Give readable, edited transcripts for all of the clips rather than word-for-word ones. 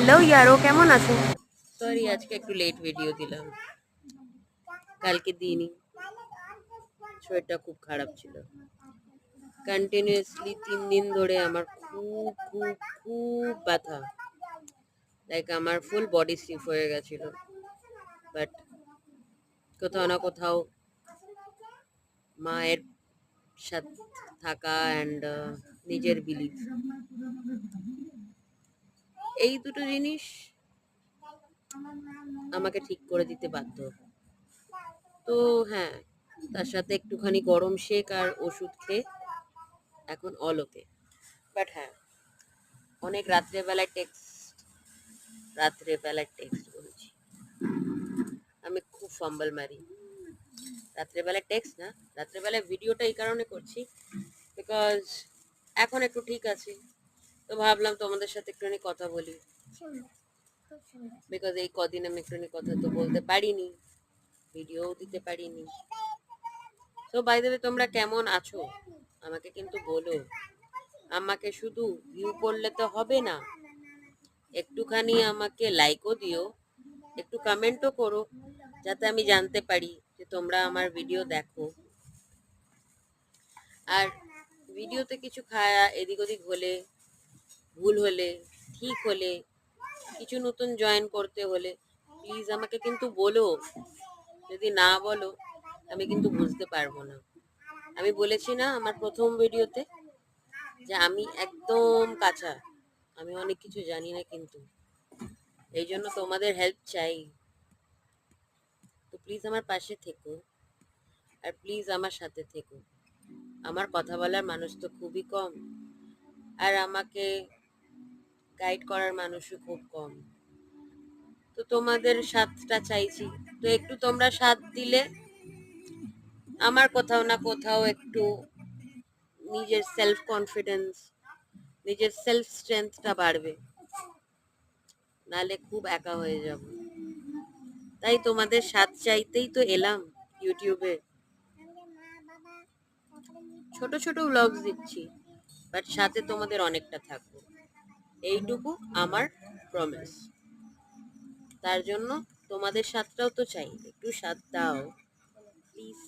Hello ইয়ারো, কেমন আছো? Sorry আজকে একটু লেট ভিডিও দিলাম, কালকে দিইনি। শরীরটা খুব খারাপ ছিল, কন্টিনিউয়াসলি 3 দিন ধরে আমার খুব খুব খুব ব্যথা, লাইক আমার ফুল বডি স্টিফ হয়ে গেছিল। বাট কোথাও না কোথাও মায়ের সাথে থাকা অ্যান্ড নিজের বিলিভ, এই দুটো জিনিস আমাকে ঠিক করে দিতে বাধ্য। তো হ্যাঁ, তার সাথে একটুখানি গরম শেক আর ওষুধ খেয়ে এখন অল ওকে। বাট হ্যাঁ, অনেক রাত্রেবেলায় টেক্সট বলেছি, আমি খুব ফাম্বল মারি। রাত্রেবেলায় টেক্সট না, রাত্রেবেলায় ভিডিওটা এই কারণে করছি বিকজ এখন একটু ঠিক আছে, তো ভাবলাম তোমাদের সাথে একটুখানি কথা বলি, বিকজ এই কদিন আমি একটুখানি কথা তো বলতে পারিনি, ভিডিও দিতে পারিনি। তো বাই দ্য ওয়ে, তোমরা কেমন আছো আমাকে কিন্তু বলো। আমাকে শুধু ভিউ করলে তো হবে না, একটুখানি আমাকে লাইকও দিও, একটু কমেন্টও করো, যাতে আমি জানতে পারি যে তোমরা আমার ভিডিও দেখো। আর ভিডিওতে কিছু খায়া এদিক ওদিক হলে, ভুল হলে, ঠিক হলে, কিছু নতুন জয়েন করতে হলে প্লিজ আমাকে কিন্তু বলো। যদি না বলো আমি কিন্তু বুঝতে পারবো না। আমি বলেছি না আমার প্রথম ভিডিওতে যে আমি একদম কাঁচা, আমি অনেক কিছু জানি না, কিন্তু এই জন্য তোমাদের হেল্প চাই। তো প্লিজ আমার পাশে থেকো, আর প্লিজ আমার সাথে থেকো। আমার কথা বলার মানুষ তো খুবই কম, আর আমাকে গাইড করার মানুষও খুব কম। তো তোমাদের সাথটা চাইছি, তো একটু তোমরা সাথ দিলে আমার কোথাও না কোথাও একটু নিজের সেলফ কনফিডেন্স, নিজের সেলফ স্ট্রেংথটা বাড়বে, নালে খুব একা হয়ে যাব। তাই তোমাদের সাথ চাইতেই তো এলাম ইউটিউবে, ছোট ছোট ব্লগস দিচ্ছি, বাট সাথে তোমাদের অনেকটা থাকবো, এইটুকু আমার প্রমিস। তার জন্য তোমাদের সাথটাও তো চাই, একটু সাথ দাও প্লিজ।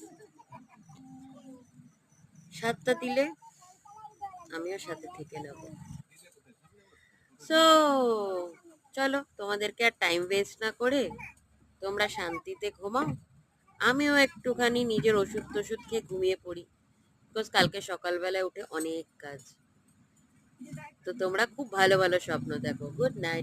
সাথটা দিলে আমিও সাথে থেকে নেব। সো চলো, তোমাদেরকে আর টাইম ওয়েস্ট না করে তোমরা শান্তিতে ঘুমাও, আমিও একটুখানি নিজের ওষুধ টষুধ খেয়ে ঘুমিয়ে পড়ি, বিকজ কালকে সকালবেলায় উঠে অনেক কাজ। তো তোমরা খুব ভালো ভালো স্বপ্ন দেখো। Good night.